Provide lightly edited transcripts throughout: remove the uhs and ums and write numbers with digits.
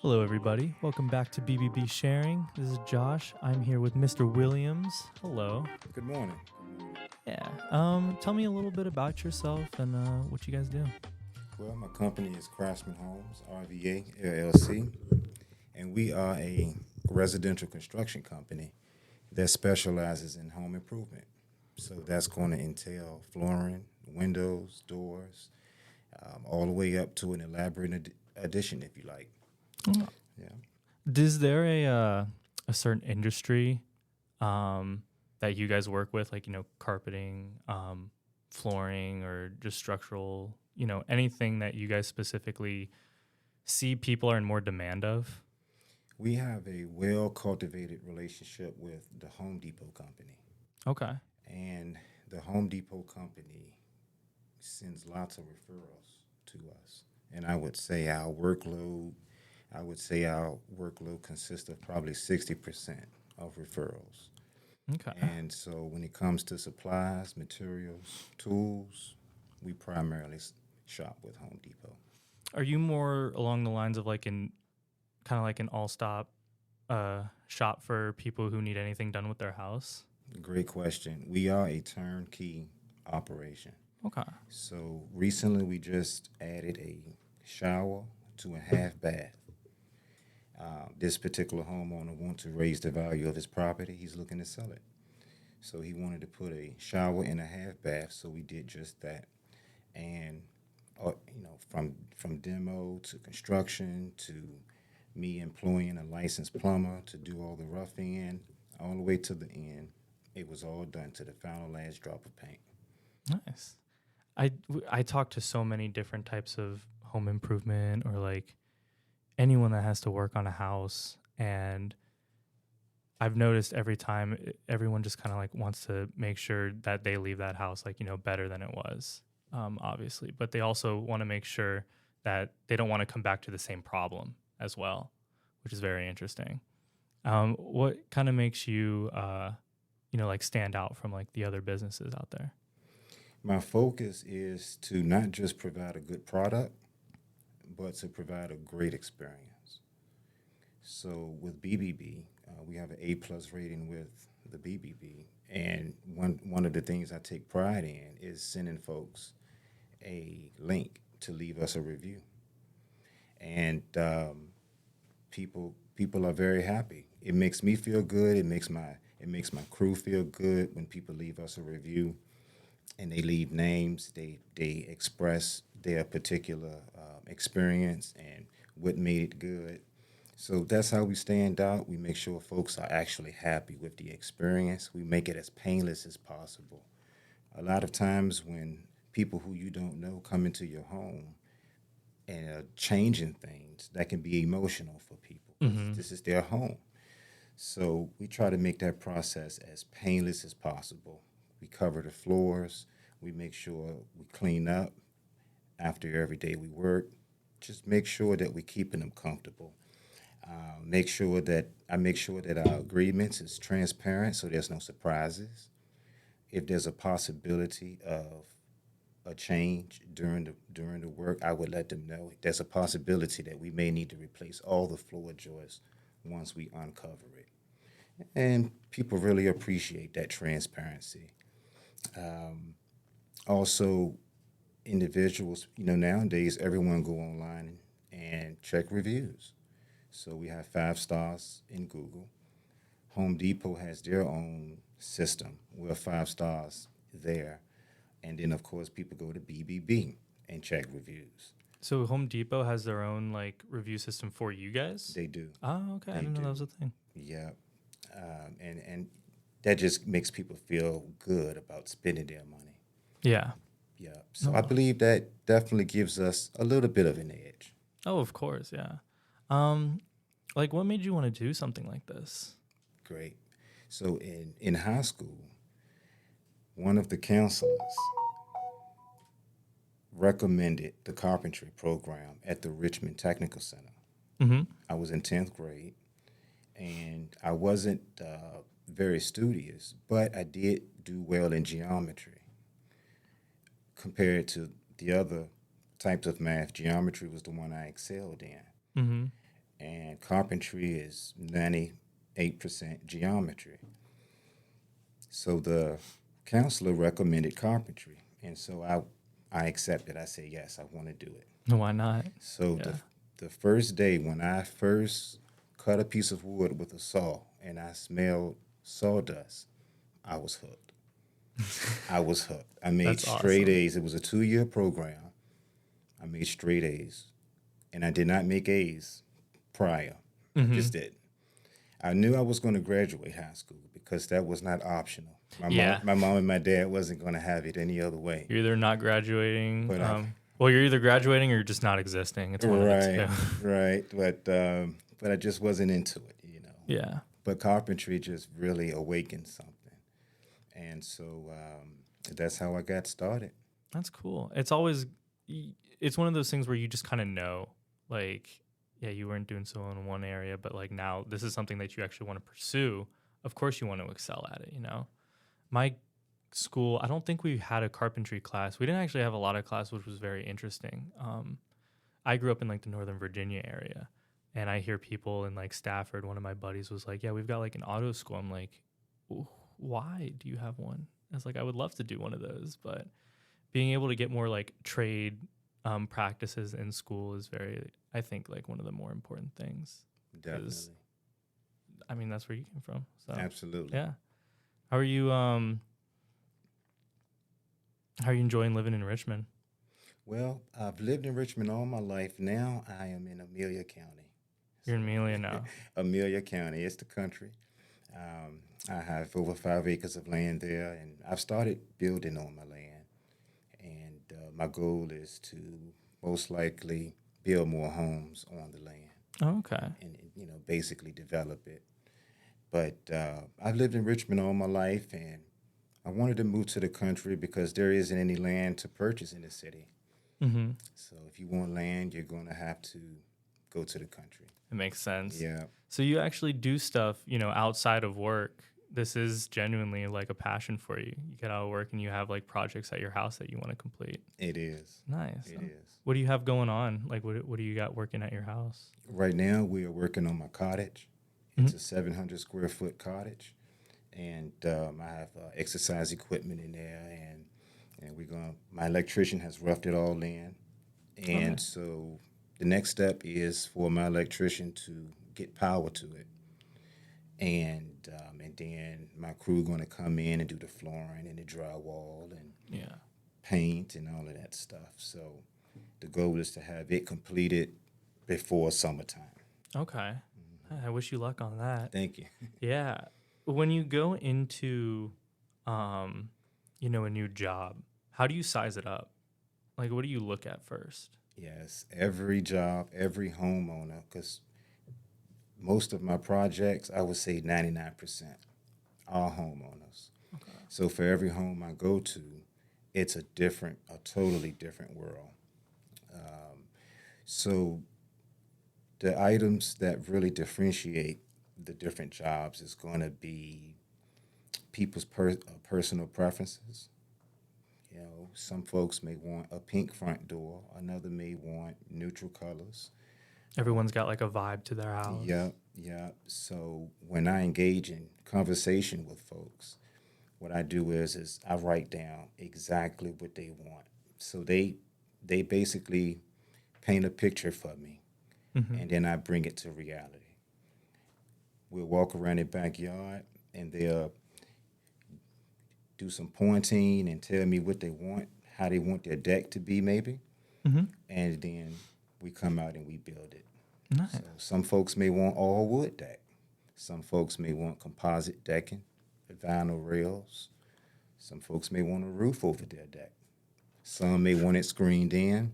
Hello, everybody. Welcome back to BBB Sharing. This is Josh. I'm here with Mr. Williams. Hello. Good morning. Yeah. Tell me a little bit about yourself and what you guys do. Well, my company is Craftsman Homes RVA LLC, and we are a residential construction company that specializes in home improvement. So that's going to entail flooring, windows, doors, all the way up to an elaborate addition, if you like. Oh. Yeah. Is there a certain industry that you guys work with, like, carpeting, flooring, or just structural, anything that you guys specifically see people are in more demand of? We have a well-cultivated relationship with the Home Depot company. Okay. And the Home Depot company sends lots of referrals to us. And I would say our workload consists of probably 60% of referrals. Okay. And so when it comes to supplies, materials, tools, we primarily shop with Home Depot. Are you more along the lines of kind of like an all-stop shop for people who need anything done with their house? Great question. We are a turnkey operation. Okay. So recently we just added a shower to a half bath. This particular homeowner wants to raise the value of his property. He's looking to sell it. So he wanted to put a shower and a half bath, so we did just that. And, from demo to construction to me employing a licensed plumber to do all the rough end, all the way to the end, it was all done to the final last drop of paint. Nice. I talk to so many different types of home improvement or anyone that has to work on a house, and I've noticed every time everyone just kind of wants to make sure that they leave that house better than it was, obviously, but they also want to make sure that they don't want to come back to the same problem as well, which is very interesting. What kind of makes you stand out from the other businesses out there? My focus is to not just provide a good product, but to provide a great experience. So with BBB, we have an A+ rating with the BBB, and one of the things I take pride in is sending folks a link to leave us a review. And people are very happy. It makes me feel good. It makes my crew feel good when people leave us a review, and they leave names. They express their particular experience and what made it good. So that's how we stand out. We make sure folks are actually happy with the experience. We make it as painless as possible. A lot of times when people who you don't know come into your home and are changing things, that can be emotional for people. Mm-hmm. This is their home. So we try to make that process as painless as possible. We cover the floors. We make sure we clean up after every day we work. Just make sure that we're keeping them comfortable. I make sure that our agreements is transparent, so there's no surprises. If there's a possibility of a change during the work, I would let them know. There's a possibility that we may need to replace all the floor joists once we uncover it. And people really appreciate that transparency. Also, individuals, nowadays everyone go online and check reviews. So we have 5 stars in Google. Home Depot has their own system. We're 5 stars there. And then, of course, people go to BBB and check reviews. So Home Depot has their own review system for you guys? They do. Oh, okay. I didn't know that was a thing. Yeah. And that just makes people feel good about spending their money. Yeah. Yeah. So I believe that definitely gives us a little bit of an edge. Oh, of course. Yeah. What made you want to do something like this? Great. So in high school, one of the counselors recommended the carpentry program at the Richmond Technical Center. Mm-hmm. I was in 10th grade, and I wasn't very studious, but I did do well in geometry. Compared to the other types of math, geometry was the one I excelled in. Mm-hmm. and carpentry is 98% geometry. So the counselor recommended carpentry, and so I accepted. I said, yes, I want to do it. Why not? So Yeah. the first day when I first cut a piece of wood with a saw and I smelled sawdust, I was hooked. I was hooked. I made That's straight awesome. A's. It was a 2-year program. I made straight A's, and I did not make A's prior. I just didn't. I knew I was going to graduate high school because that was not optional. Yeah. My mom and my dad wasn't going to have it any other way. You're either not graduating. But Well, you're either graduating or you're just not existing. It's one of the two. right. But I just wasn't into it, you know. Yeah. But carpentry just really awakened something, and so that's how I got started. That's cool. It's one of those things where you just kind of know, like, yeah, you weren't doing so well in one area, but like now this is something that you actually want to pursue. Of course you want to excel at it, you know? My school, I don't think we had a carpentry class. We didn't actually have a lot of class, which was very interesting. I grew up in like the Northern Virginia area, and I hear people in like Stafford. One of my buddies was like, yeah, we've got like an auto school. I'm like, why do you have one? I was like, I would love to do one of those, but being able to get more like trade practices in school is I think like one of the more important things. Definitely. I mean, that's where you came from. So Absolutely. yeah. How are you enjoying living in Richmond? Well, I've lived in Richmond all my life. Now I am in Amelia County. You're in Amelia now. Amelia County, it's the country. I have over 5 acres of land there, and I've started building on my land. And my goal is to most likely build more homes on the land. Oh, okay. And basically develop it. But I've lived in Richmond all my life, and I wanted to move to the country because there isn't any land to purchase in the city. Mm-hmm. So if you want land, you're going to have to go to the country. It makes sense. Yeah. So you actually do stuff, outside of work. This is genuinely like a passion for you. You get out of work and you have like projects at your house that you want to complete. It is. Nice. It is. What do you have going on? Like, what do you got working at your house? Right now, we are working on my cottage. It's a 700 square foot cottage, and I have exercise equipment in there, and my electrician has roughed it all in, and so the next step is for my electrician to get power to it, and then my crew going to come in and do the flooring and the drywall and paint and all of that stuff. So the goal is to have it completed before summertime. Okay. I wish you luck on that. Thank you. Yeah. When you go into, a new job, how do you size it up? Like, what do you look at first? Yes, every job, every homeowner, because most of my projects, I would say 99%, are homeowners. Okay. So for every home I go to, it's a totally different world. So the items that really differentiate the different jobs is going to be people's personal preferences. Some folks may want a pink front door. Another may want neutral colors. Everyone's got like a vibe to their house. Yeah. So when I engage in conversation with folks, what I do is I write down exactly what they want. So they basically paint a picture for me, and then I bring it to reality. We'll walk around the backyard, and they'll do some pointing and tell me what they want, how they want their deck to be maybe, and then we come out and we build it. Nice. So some folks may want all wood deck. Some folks may want composite decking, vinyl rails. Some folks may want a roof over their deck. Some may want it screened in.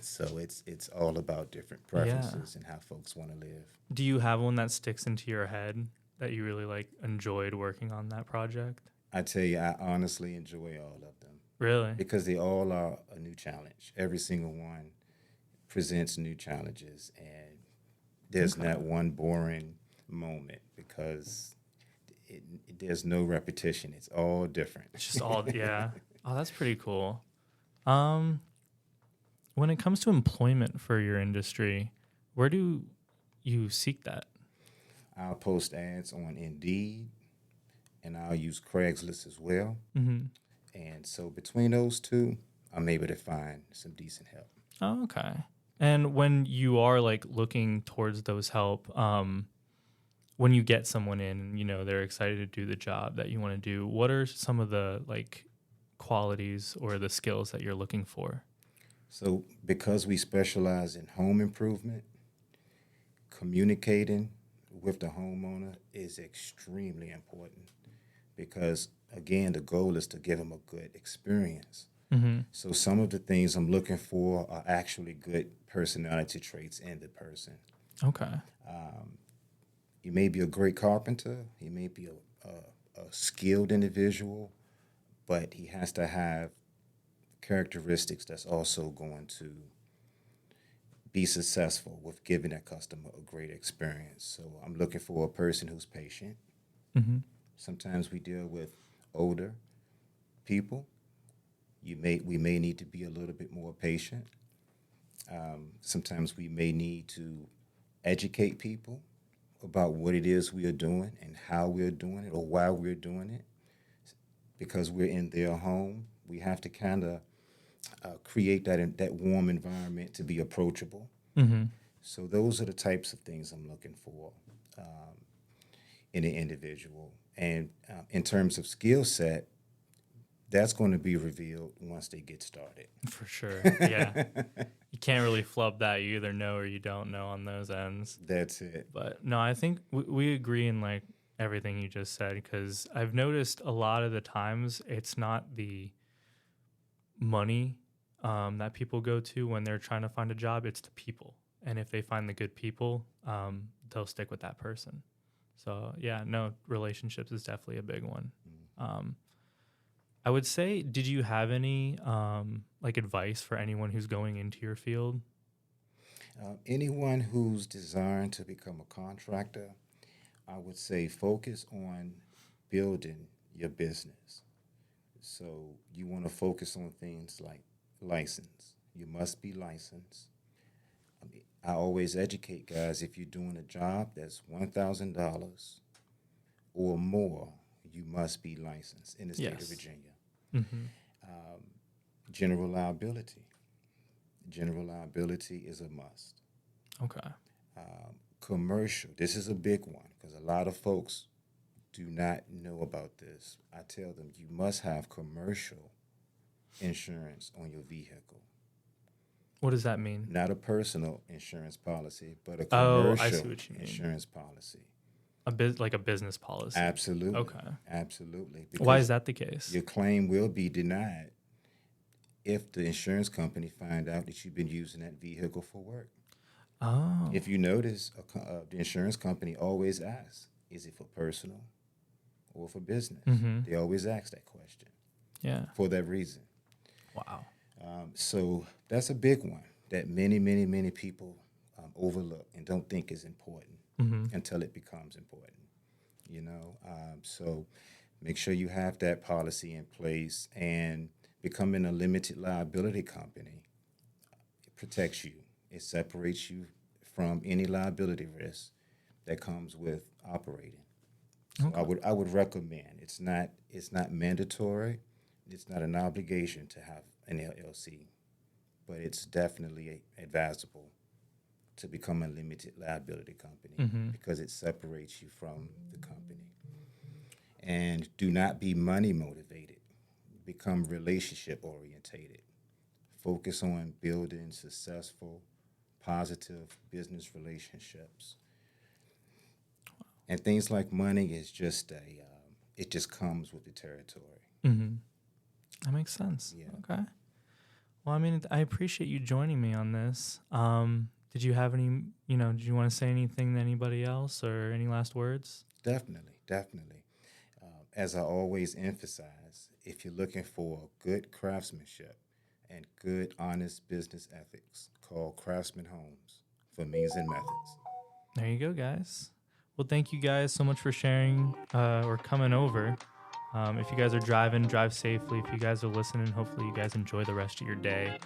So it's all about different preferences and how folks want to live. Do you have one that sticks into your head that you really like enjoyed working on that project? I tell you, I honestly enjoy all of them. Really? Because they all are a new challenge. Every single one presents new challenges, and there's not one boring moment because there's no repetition. It's all different. It's just all, yeah. Oh, that's pretty cool. When it comes to employment for your industry, where do you seek that? I'll post ads on Indeed, and I'll use Craigslist as well. Mm-hmm. And so between those two, I'm able to find some decent help. Oh, okay. And when you are like looking towards those help, when you get someone in, you know, they're excited to do the job that you want to do, what are some of the like qualities or the skills that you're looking for? So because we specialize in home improvement, communicating with the homeowner is extremely important because, again, the goal is to give them a good experience. Mm-hmm. So some of the things I'm looking for are actually good personality traits in the person. Okay. He may be a great carpenter. He may be a skilled individual, but he has to have characteristics that's also going to be successful with giving that customer a great experience. So I'm looking for a person who's patient. Mm-hmm. Sometimes we deal with older people. We may need to be a little bit more patient. Sometimes we may need to educate people about what it is we are doing and how we're doing it or why we're doing it. Because we're in their home, we have to kind of create that warm environment to be approachable. Mm-hmm. So those are the types of things I'm looking for in an individual. And in terms of skill set, that's going to be revealed once they get started. For sure. Yeah. You can't really flub that. You either know or you don't know on those ends. That's it. But no, I think we agree in like everything you just said, because I've noticed a lot of the times it's not the money that people go to when they're trying to find a job, it's the people. And if they find the good people, they'll stick with that person. So yeah, no, relationships is definitely a big one. I would say, did you have any like advice for anyone who's going into your field? Anyone who's desiring to become a contractor, I would say focus on building your business. So you want to focus on things like license. You must be licensed. I always educate guys, if you're doing a job that's $1,000 or more, you must be licensed in the state of Virginia. Mm-hmm. General liability. General liability is a must. Okay. Commercial. This is a big one because a lot of folks do not know about this. I tell them you must have commercial insurance on your vehicle. What does that mean? Not a personal insurance policy, but a commercial I see what you mean. insurance policy. Like a business policy. Absolutely. Okay. Absolutely. Why is that the case? Your claim will be denied if the insurance company find out that you've been using that vehicle for work. Oh. If you notice, the insurance company always asks, is it for personal or for business? Mm-hmm. They always ask that question. Yeah. For that reason. Wow. So that's a big one that many, many, many people overlook and don't think is important until it becomes important. You know, so make sure you have that policy in place, and becoming a limited liability company protects you. It separates you from any liability risk that comes with operating. So Okay. I would recommend. It's not mandatory. It's not an obligation to have an LLC, but it's definitely advisable to become a limited liability company because it separates you from the company. And do not be money motivated. Become relationship orientated. Focus on building successful, positive business relationships. And things like money is just it just comes with the territory. Mm-hmm. That makes sense. Yeah. Okay. Well, I mean, I appreciate you joining me on this. Did you have any, did you want to say anything to anybody else or any last words? Definitely. As I always emphasize, if you're looking for good craftsmanship and good, honest business ethics, call Craftsman Homes for means and methods. There you go, guys. Well, thank you guys so much for sharing or coming over. If you guys are driving, drive safely. If you guys are listening, hopefully you guys enjoy the rest of your day.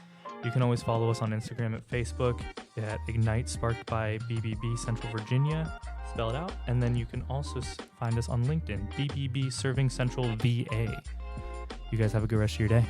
You can always follow us on Instagram at Facebook at Ignite Sparked by BBB Central Virginia. Spell it out. And then you can also find us on LinkedIn, BBB Serving Central VA. You guys have a good rest of your day.